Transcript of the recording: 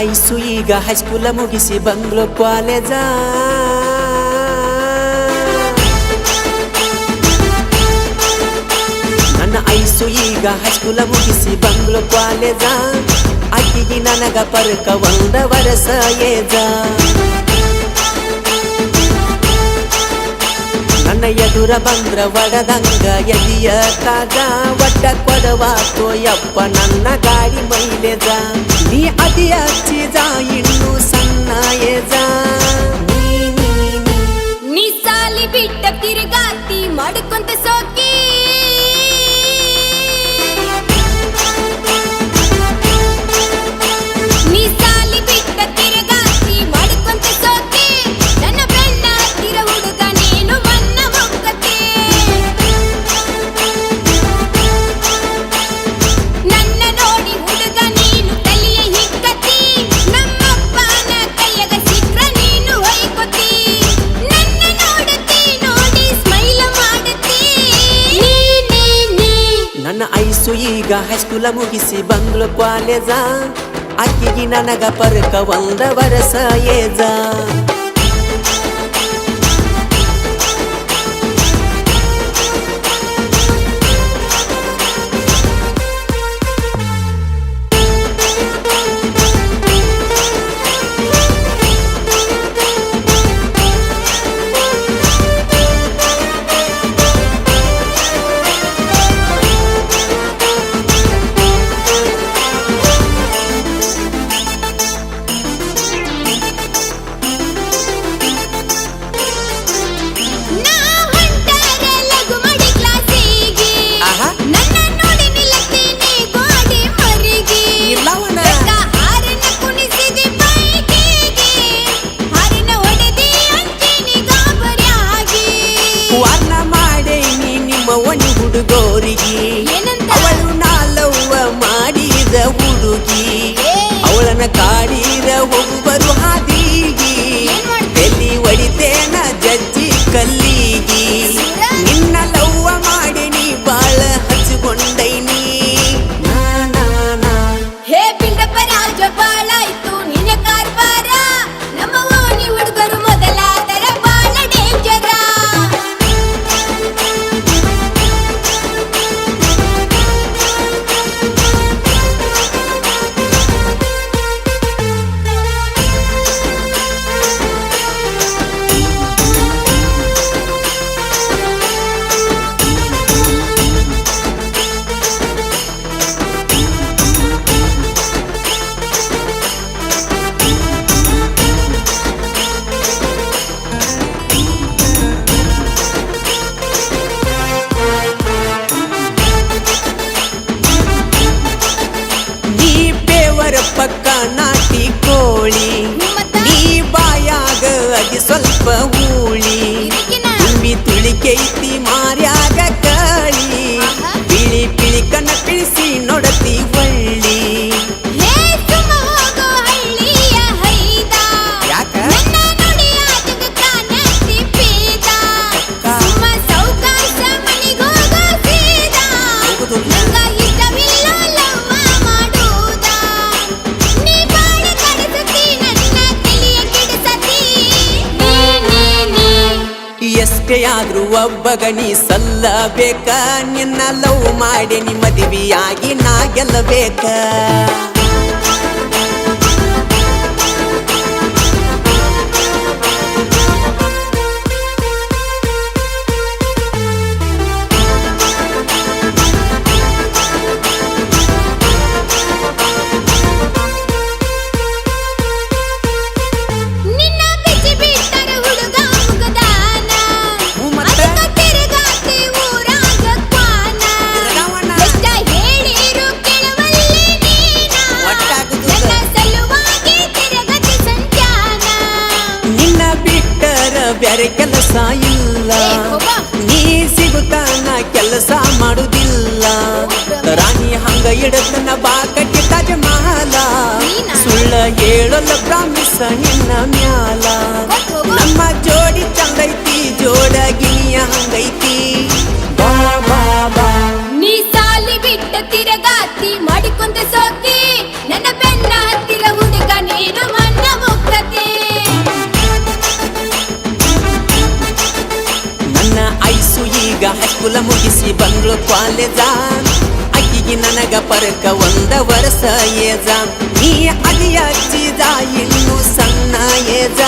Ice ಈಗ ಹೈಸ್ಕೂಲ ಮುಗಿಸಿ ಬಂಗ್ಳೂರ್ college. ನನ್ನ ಐಸು ಈಗ ಹೈಸ್ಕೂಲ ಮುಗಿಸಿ ಬಂಗ್ಳೂರ್ ಕಾಲೇಜ. ಆಕಿಗೆ ನನಗ ಪರ್ಕ 1 ವರ್ಷ ಏಜ. ನನ್ನ ಎದುರ ಬಂದ್ರ ಒಡದಂಗ ಎದಿಯ ತಾಜ. ಒಡ್ಡ ಕೊಡವಾತೋ ಯಪ್ಪ ನನ್ನ ಗಾಡಿ ಮೈಲೇಜ. ನೀ ಅದಿ ಹಚ್ಚಿದ ಇನ್ನು ಸಣ್ಣ ಏಜ. ನೀ ಸಾಲಿ ಬಿಟ್ಟ ತಿರುಗಾತಿ ಮಾಡ್ಕೊಂತ ಸೋಕಿ. ನೀ ಸಾಲಿ ಬಿಟ್ಟ ತಿರುಗಾತಿ ಮಾಡ್ಕೊಂತ ಸೋಕಿ. ನನ್ನ ಬೆನ್ನ ಹತ್ತಿರ ಹುಡುಗ ನೀನು ಮನ್ನ ಮುಕ್ಕತಿ. ನನ್ನ ನೋಡಿ ಹುಡುಗ ನೀನು ತಲೆಯ ಹಿಕ್ಕತಿ. ನಮ್ಮಪ್ಪನ ಕೈಯಾಗ ಸಿಕ್ರ ನೀನು ಹೊಯ್ಕೊತಿ. ನನ್ನ ನೋಡತಿ ನೋಡಿ ಸ್ಮೈಲ್ ಮಾಡತಿ. ನನ್ನ ಐಸು ಈಗ ಹೈಸ್ಕೂಲ ಮುಗಿಸಿ ಬಂಗ್ಳೂರ್ ಕಾಲೇಜ. ಆಕಿಗೆ ನನಗ ಪರ್ಕ 1 ವರ್ಷ ಏಜ. ನಾ ಹೊಂಟಾರ ಲಘು ಮಾಡಿ ಕ್ಲಾಸಿಗೆ. ನನ್ನ ನೋಡಿ ನಿಲ್ಲತೀನಿ ಗೋಡೆ ಮರಿಗೆ. ಇಲ್ಲವನ ಹಾರನ ಕುಣಿಸಿದೆ ಬೈಕಿಗೆ. ಹಾರನ ಹೊಡೆದಿ ಅಂಜಿನಿ ಗಾಬರಿಯಾಗಿ. ವರ್ಣ ಮಾಡೇನಿ ನಿಮ್ಮ ಒಣಿ ಹುಡುಗೋರಿಗೆ. ಏನಂತ? ಅವಳು ನಾಲವ್ವ ಮಾಡಿದ ಹುಡುಗಿ. ಅವಳನ್ನ ಕಾಡಿದ ಹೋಗುವರು ಹಾದಿಗಿ. ಏನ್ ಮಾಡ್ತಿ? ಎಲ್ಲಿ ಹೊಡಿತೇನ ಜಜ್ಜಿ ಕಲ್ಲಿಗಿ. ನಿನ್ನ ಲವ್ವ ಮಾಡೇನಿ ಬಾಳ ಹಚ್ಚಿಕೊಂಡೈನಿ. ಹೇ ಪಿಂಡಪ್ಪ ರಾಜ ಬಾಳಾಯ್ತು ನಿನ್ನ ಕಾರ್ಬಾರ. ನಮ್ಮ ಓಣಿ ಹುಡುಗರು ಮೊದಲಾದರ ಬಾಳ ಡೇಂಜರ. ನೀ ಬೇವರ ಪಕ್ಕ ನಾಟಿ ಕೋಳಿ. ನೀ ಬಾಯಾಗ ಅಗಿ ಸ್ವಲ್ಪ ಹೂಳಿ. ತುಂಬಿ ತುಳಿಕೈತಿ ಮಾರ್ಯಾಗ ಕಾಳಿ. ಪಿಳಿ ಪಿಳಿ ಕಣ್ಣ ಪಿಳಿಸಿ ನೋಡತಿ ಒಳ್ಳಿ. ಹೇ ಸುಮ್ಮ ಹೋಗೋ ಹಳ್ಳಿಯ ಹೈದ. ಯಾಕ? ನನ್ನ ನುಡಿಯ ಜಗತ್ತಾನತಿ ಪೇದ. ಸುಮ್ಮ ಸೌಕಾಶ ಮನಿಗೋಗೋ ಸೀದ. ನಂಗ ಇಷ್ಟವಿಲ್ಲ ಲವ್ವ ಮಾಡುವುದ. ನೀ ಬಾಳ ಕಡಿಸತಿ ನನ್ನ ತಲೆಯ ಕೆಡಿಸತಿ. ಎಷ್ಟೇ ಆದ್ರೂ ಒಬ್ಬಗ ನೀ ಸಲ್ಲಬೇಕ. ನಿನ್ನ ಲವ್ ಮಾಡಿ ನೀ ಮದುವೆಯಾಗಿ ನಾ ಗೆಲ್ಲಬೇಕ. ನಿನ್ನ ಬಿಚ್ಚಿ ಬಿಟ್ಟರ ಹುಡುಗ ಮುಗದಾನ. ಮತ್ತೆ? ಅದಕ್ಕ ತಿರುಗಾತಿ ಊರಾಗ ಕ್ವಾನ. ತಿರ್ಗಾವಣ. ಎಷ್ಟ ಹೇಳಿರು ಕೇಳವಲ್ಲಿ ನೀನ. ಒಟ್ಟಾಗುದಿಲ್ಲ. ನನ್ನ ಸಲುವಾಗಿ ತಿರುಗತಿ ಸಂಚಾನ. ನಿನ್ನ ಬಿಟ್ಟರ ಬ್ಯಾರೆ ಕೆಲಸ ಇಲ್ಲ. ಏ, ಹೋಗ. ನೀ ಸಿಗುತ್ತಾನ ಕೆಲಸ ಮಾಡುದಿಲ್ಲ. ರಾಣಿ ಹಂಗ ಇಡತನ ಬಾ ಕಟ್ಟಿ ತಾಜ ಮಹಲ. ನೀನಾ? ಸುಳ್ಳ ಹೇಳಲ್ಲ ಪ್ರಾಮಿಸ ನಿನ್ನ ಮ್ಯಾಲ. ಗೊತ್ತು ಹೋಗು. ನಮ್ಮ ಜೋಡಿ ಚಂದೈತಿ ಜೋಡಗಿನಿಯ ಹಂಗೈತಿ. ಬಾ ಬಾ ಬಾ ನೀ ಸಾಲಿ ಬಿಟ್ಟ ತಿರುಗಾತಿ ಮಾಡಿಕೊಂತ ಸೋಕಿ. ನನ್ನ ಬೆನ್ನ ಹತ್ತಿರ ಹುಡುಗ ನೀ ಈಗ ಹೈಸ್ಕೂಲ ಮುಗಿಸಿ ಬಂದ್ಳು ಕಾಲೇಜ ಅಕ್ಕಿಗೆ ನನಗ ಪರಕ ಒಂದ ವರ್ಷ ಏಜ ನೀ ಅದಿಯ ಚೀಜ ಇನ್ನು ಸಣ್ಣ ಏಜ